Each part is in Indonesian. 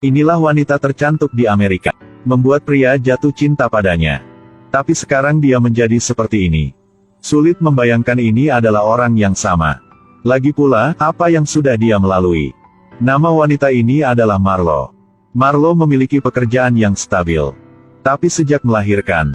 Inilah wanita tercantik di Amerika. Membuat pria jatuh cinta padanya. Tapi sekarang dia menjadi seperti ini. Sulit membayangkan ini adalah orang yang sama. Lagi pula, apa yang sudah dia melalui. Nama wanita ini adalah Marlo. Marlo memiliki pekerjaan yang stabil. Tapi sejak melahirkan,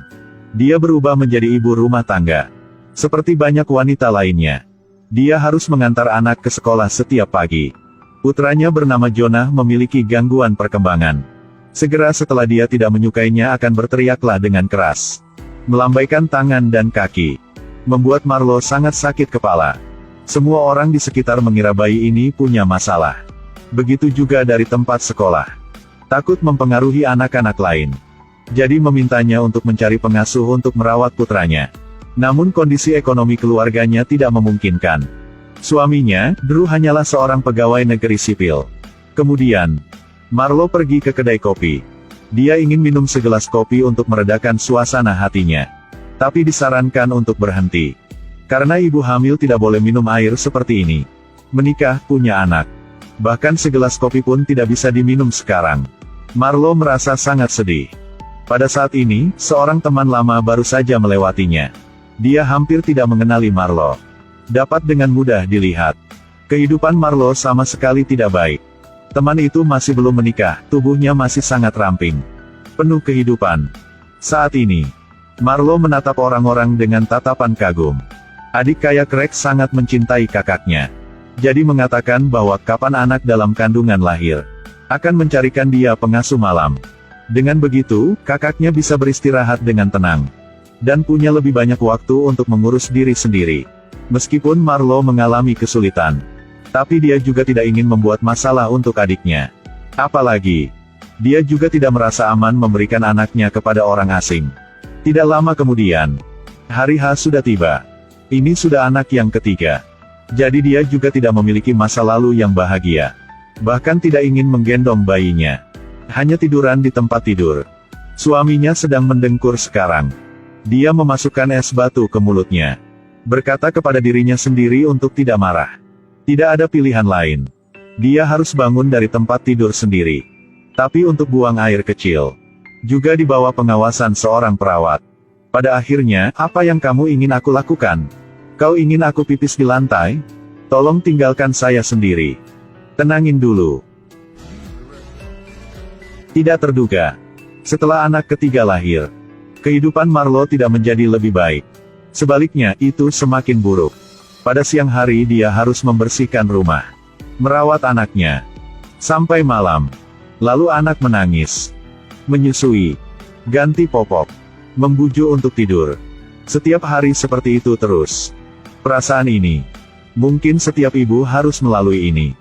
dia berubah menjadi ibu rumah tangga. Seperti banyak wanita lainnya, dia harus mengantar anak ke sekolah setiap pagi. Putranya bernama Jonah memiliki gangguan perkembangan. Segera setelah dia tidak menyukainya akan berteriaklah dengan keras. Melambaikan tangan dan kaki. Membuat Marlo sangat sakit kepala. Semua orang di sekitar mengira bayi ini punya masalah. Begitu juga dari tempat sekolah. Takut mempengaruhi anak-anak lain. Jadi memintanya untuk mencari pengasuh untuk merawat putranya. Namun kondisi ekonomi keluarganya tidak memungkinkan. Suaminya, Drew hanyalah seorang pegawai negeri sipil. Kemudian, Marlo pergi ke kedai kopi. Dia ingin minum segelas kopi untuk meredakan suasana hatinya. Tapi disarankan untuk berhenti. Karena ibu hamil tidak boleh minum air seperti ini. Menikah, punya anak. Bahkan segelas kopi pun tidak bisa diminum sekarang. Marlo merasa sangat sedih. Pada saat ini, seorang teman lama baru saja melewatinya. Dia hampir tidak mengenali Marlo. Dapat dengan mudah dilihat. Kehidupan Marlo sama sekali tidak baik. Teman itu masih belum menikah, tubuhnya masih sangat ramping. Penuh kehidupan. Saat ini, Marlo menatap orang-orang dengan tatapan kagum. Adik kaya Craig sangat mencintai kakaknya. Jadi mengatakan bahwa kapan anak dalam kandungan lahir, akan mencarikan dia pengasuh malam. Dengan begitu, kakaknya bisa beristirahat dengan tenang. Dan punya lebih banyak waktu untuk mengurus diri sendiri. Meskipun Marlo mengalami kesulitan, tapi dia juga tidak ingin membuat masalah untuk adiknya. Apalagi, dia juga tidak merasa aman memberikan anaknya kepada orang asing. Tidak lama kemudian, hari H sudah tiba. Ini sudah anak yang ketiga. Jadi dia juga tidak memiliki masa lalu yang bahagia. Bahkan tidak ingin menggendong bayinya. Hanya tiduran di tempat tidur. Suaminya sedang mendengkur sekarang. Dia memasukkan es batu ke mulutnya. Berkata kepada dirinya sendiri untuk tidak marah. Tidak ada pilihan lain. Dia harus bangun dari tempat tidur sendiri. Tapi untuk buang air kecil, juga di bawah pengawasan seorang perawat. Pada akhirnya, apa yang kamu ingin aku lakukan? Kau ingin aku pipis di lantai? Tolong tinggalkan saya sendiri. Tenangin dulu. Tidak terduga. Setelah anak ketiga lahir, kehidupan Marlo tidak menjadi lebih baik. Sebaliknya, itu semakin buruk. Pada siang hari dia harus membersihkan rumah, merawat anaknya, sampai malam. Lalu anak menangis, menyusui, ganti popok, membujuk untuk tidur. Setiap hari seperti itu terus. Perasaan ini, mungkin setiap ibu harus melalui ini.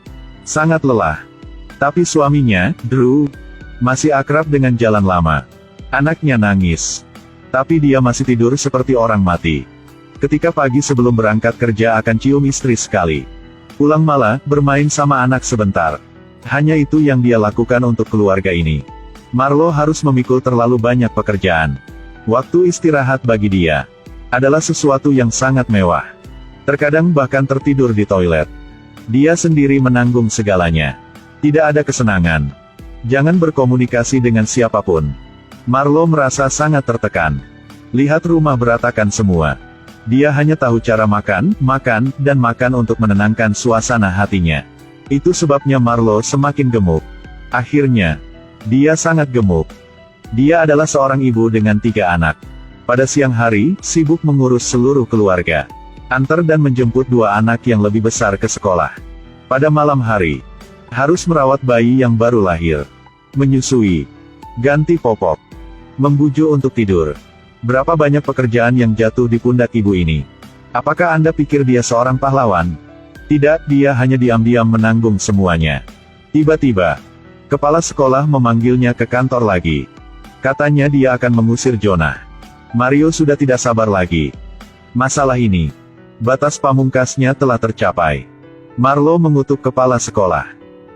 Sangat lelah. Tapi suaminya, Drew, masih akrab dengan jalan lama. Anaknya nangis. Tapi dia masih tidur seperti orang mati. Ketika pagi sebelum berangkat kerja akan cium istri sekali. Pulang malah, bermain sama anak sebentar. Hanya itu yang dia lakukan untuk keluarga ini. Marlo harus memikul terlalu banyak pekerjaan. Waktu istirahat bagi dia adalah sesuatu yang sangat mewah. Terkadang bahkan tertidur di toilet. Dia sendiri menanggung segalanya. Tidak ada kesenangan. Jangan berkomunikasi dengan siapapun. Marlo merasa sangat tertekan. Lihat rumah berantakan semua. Dia hanya tahu cara makan, dan makan untuk menenangkan suasana hatinya. Itu sebabnya Marlo semakin gemuk. Akhirnya, dia sangat gemuk. Dia adalah seorang ibu dengan 3 anak. Pada siang hari, sibuk mengurus seluruh keluarga. Antar dan menjemput 2 anak yang lebih besar ke sekolah. Pada malam hari, harus merawat bayi yang baru lahir. Menyusui. Ganti popok. Membujuk untuk tidur. Berapa banyak pekerjaan yang jatuh di pundak ibu ini. Apakah Anda pikir dia seorang pahlawan? Tidak, dia hanya diam-diam menanggung semuanya. Tiba-tiba, kepala sekolah memanggilnya ke kantor lagi. Katanya dia akan mengusir Jonah. Mario sudah tidak sabar lagi. Masalah ini, batas pamungkasnya telah tercapai. Marlo mengutuk kepala sekolah.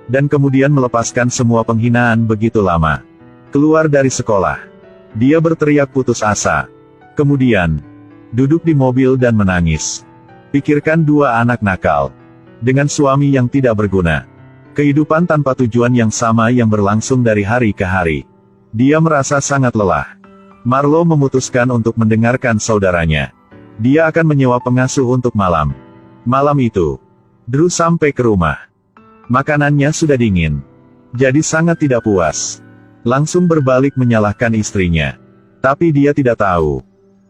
Dan kemudian melepaskan semua penghinaan begitu lama. Keluar dari sekolah. Dia berteriak putus asa. Kemudian, duduk di mobil dan menangis. Pikirkan 2 anak nakal. Dengan suami yang tidak berguna. Kehidupan tanpa tujuan yang sama yang berlangsung dari hari ke hari. Dia merasa sangat lelah. Marlo memutuskan untuk mendengarkan saudaranya. Dia akan menyewa pengasuh untuk malam. Malam itu, Drew sampai ke rumah. Makanannya sudah dingin. Jadi sangat tidak puas. Langsung berbalik menyalahkan istrinya. Tapi dia tidak tahu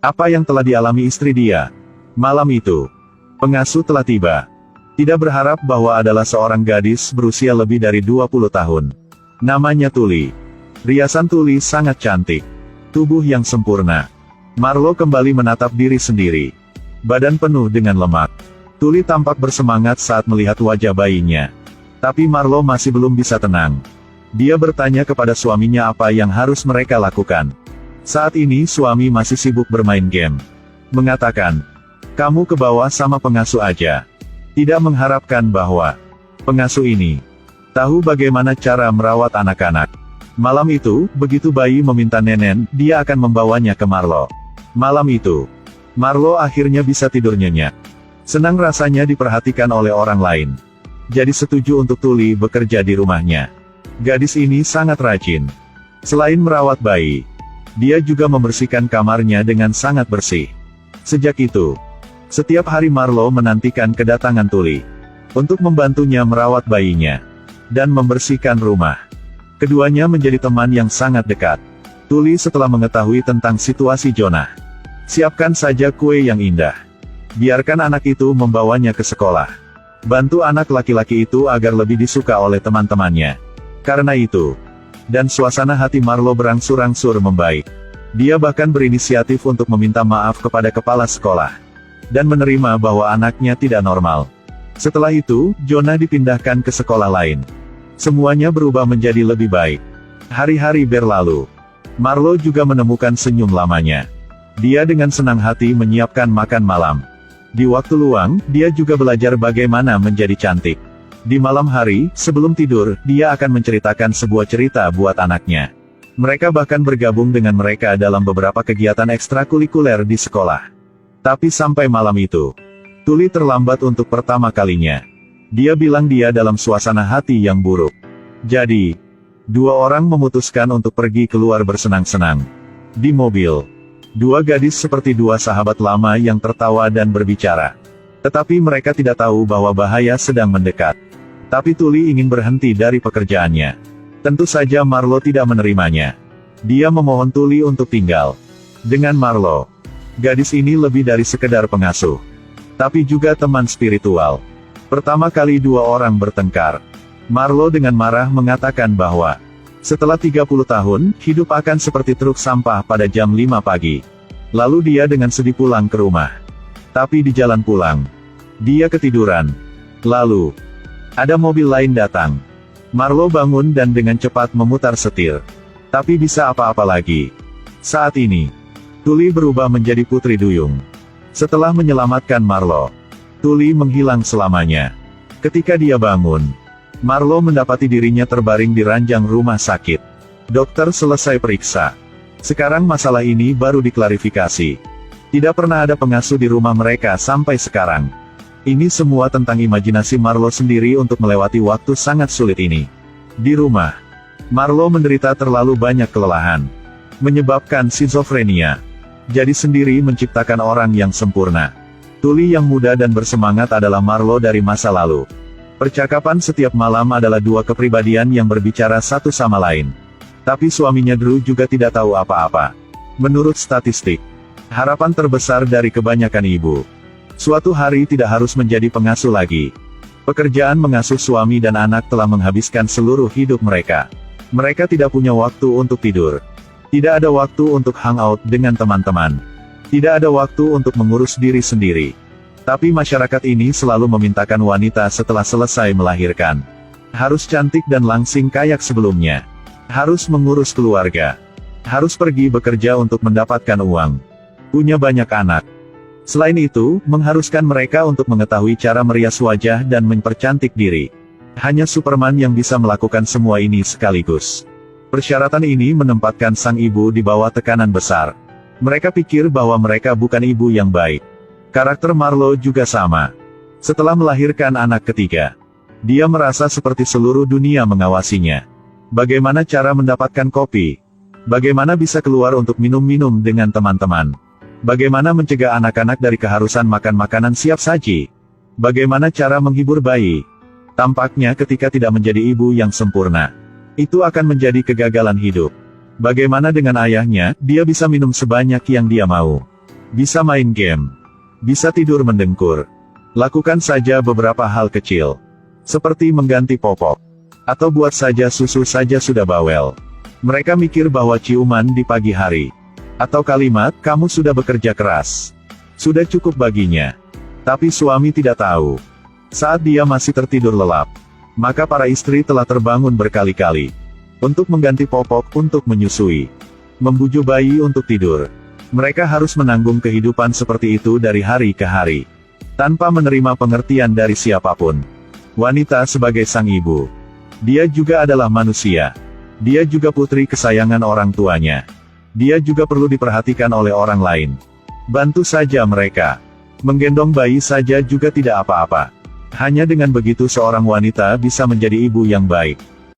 apa yang telah dialami istri dia. Malam itu, pengasuh telah tiba. Tidak berharap bahwa adalah seorang gadis berusia lebih dari 20 tahun. Namanya Tuli. Riasan Tuli sangat cantik. Tubuh yang sempurna. Marlo kembali menatap diri sendiri. Badan penuh dengan lemak. Tuli tampak bersemangat saat melihat wajah bayinya. Tapi Marlo masih belum bisa tenang. Dia bertanya kepada suaminya apa yang harus mereka lakukan. Saat ini suami masih sibuk bermain game. Mengatakan, "Kamu ke bawah sama pengasuh aja." Tidak mengharapkan bahwa pengasuh ini tahu bagaimana cara merawat anak-anak. Malam itu, begitu bayi meminta nenen, dia akan membawanya ke Marlo. Malam itu, Marlo akhirnya bisa tidur nyenyak. Senang rasanya diperhatikan oleh orang lain. Jadi setuju untuk Tuli bekerja di rumahnya. Gadis ini sangat rajin. Selain merawat bayi, dia juga membersihkan kamarnya dengan sangat bersih. Sejak itu, setiap hari Marlo menantikan kedatangan Tuli untuk membantunya merawat bayinya dan membersihkan rumah. Keduanya menjadi teman yang sangat dekat. Tuli setelah mengetahui tentang situasi Jonah. Siapkan saja kue yang indah. Biarkan anak itu membawanya ke sekolah. Bantu anak laki-laki itu agar lebih disuka oleh teman-temannya. Karena itu, dan suasana hati Marlo berangsur-angsur membaik. Dia bahkan berinisiatif untuk meminta maaf kepada kepala sekolah. Dan menerima bahwa anaknya tidak normal. Setelah itu, Jonah dipindahkan ke sekolah lain. Semuanya berubah menjadi lebih baik. Hari-hari berlalu. Marlo juga menemukan senyum lamanya. Dia dengan senang hati menyiapkan makan malam. Di waktu luang, dia juga belajar bagaimana menjadi cantik. Di malam hari, sebelum tidur, dia akan menceritakan sebuah cerita buat anaknya. Mereka bahkan bergabung dengan mereka dalam beberapa kegiatan ekstrakurikuler di sekolah. Tapi sampai malam itu, Tuli terlambat untuk pertama kalinya. Dia bilang dia dalam suasana hati yang buruk. Jadi, dua orang memutuskan untuk pergi keluar bersenang-senang. Di mobil, dua gadis seperti dua sahabat lama yang tertawa dan berbicara. Tetapi mereka tidak tahu bahwa bahaya sedang mendekat. Tapi Tuli ingin berhenti dari pekerjaannya. Tentu saja Marlo tidak menerimanya. Dia memohon Tuli untuk tinggal dengan Marlo. Gadis ini lebih dari sekedar pengasuh, tapi juga teman spiritual. Pertama kali dua orang bertengkar. Marlo dengan marah mengatakan bahwa setelah 30 tahun, hidup akan seperti truk sampah pada jam 5 pagi. Lalu dia dengan sedih pulang ke rumah. Tapi di jalan pulang, dia ketiduran. Lalu, ada mobil lain datang. Marlo bangun dan dengan cepat memutar setir. Tapi bisa apa-apa lagi. Saat ini, Tuli berubah menjadi putri duyung. Setelah menyelamatkan Marlo, Tuli menghilang selamanya. Ketika dia bangun, Marlo mendapati dirinya terbaring di ranjang rumah sakit. Dokter selesai periksa. Sekarang masalah ini baru diklarifikasi. Tidak pernah ada pengasuh di rumah mereka sampai sekarang. Ini semua tentang imajinasi Marlo sendiri untuk melewati waktu sangat sulit ini. Di rumah, Marlo menderita terlalu banyak kelelahan, menyebabkan skizofrenia. Jadi sendiri menciptakan orang yang sempurna. Tuli yang muda dan bersemangat adalah Marlo dari masa lalu. Percakapan setiap malam adalah dua kepribadian yang berbicara satu sama lain. Tapi suaminya Drew juga tidak tahu apa-apa. Menurut statistik, harapan terbesar dari kebanyakan ibu, suatu hari tidak harus menjadi pengasuh lagi. Pekerjaan mengasuh suami dan anak telah menghabiskan seluruh hidup mereka. Mereka tidak punya waktu untuk tidur. Tidak ada waktu untuk hangout dengan teman-teman. Tidak ada waktu untuk mengurus diri sendiri. Tapi masyarakat ini selalu memintakan wanita setelah selesai melahirkan. Harus cantik dan langsing kayak sebelumnya. Harus mengurus keluarga. Harus pergi bekerja untuk mendapatkan uang. Punya banyak anak. Selain itu, mengharuskan mereka untuk mengetahui cara merias wajah dan mempercantik diri. Hanya Superman yang bisa melakukan semua ini sekaligus. Persyaratan ini menempatkan sang ibu di bawah tekanan besar. Mereka pikir bahwa mereka bukan ibu yang baik. Karakter Marlo juga sama. Setelah melahirkan anak ketiga, Dia merasa seperti seluruh dunia mengawasinya. Bagaimana cara mendapatkan kopi? Bagaimana bisa keluar untuk minum-minum dengan teman-teman? Bagaimana mencegah anak-anak dari keharusan makan makanan siap saji? Bagaimana cara menghibur bayi? Tampaknya ketika tidak menjadi ibu yang sempurna, itu akan menjadi kegagalan hidup. Bagaimana dengan ayahnya? Dia bisa minum sebanyak yang dia mau. Bisa main game. Bisa tidur mendengkur. Lakukan saja beberapa hal kecil. Seperti mengganti popok. Atau buat saja susu saja sudah bawel. Mereka mikir bahwa ciuman di pagi hari. Atau kalimat, kamu sudah bekerja keras. Sudah cukup baginya. Tapi suami tidak tahu. Saat dia masih tertidur lelap, maka para istri telah terbangun berkali-kali. Untuk mengganti popok, untuk menyusui. Membujuk bayi untuk tidur. Mereka harus menanggung kehidupan seperti itu dari hari ke hari. Tanpa menerima pengertian dari siapapun. Wanita sebagai sang ibu. Dia juga adalah manusia. Dia juga putri kesayangan orang tuanya. Dia juga perlu diperhatikan oleh orang lain. Bantu saja mereka. Menggendong bayi saja juga tidak apa-apa. Hanya dengan begitu seorang wanita bisa menjadi ibu yang baik.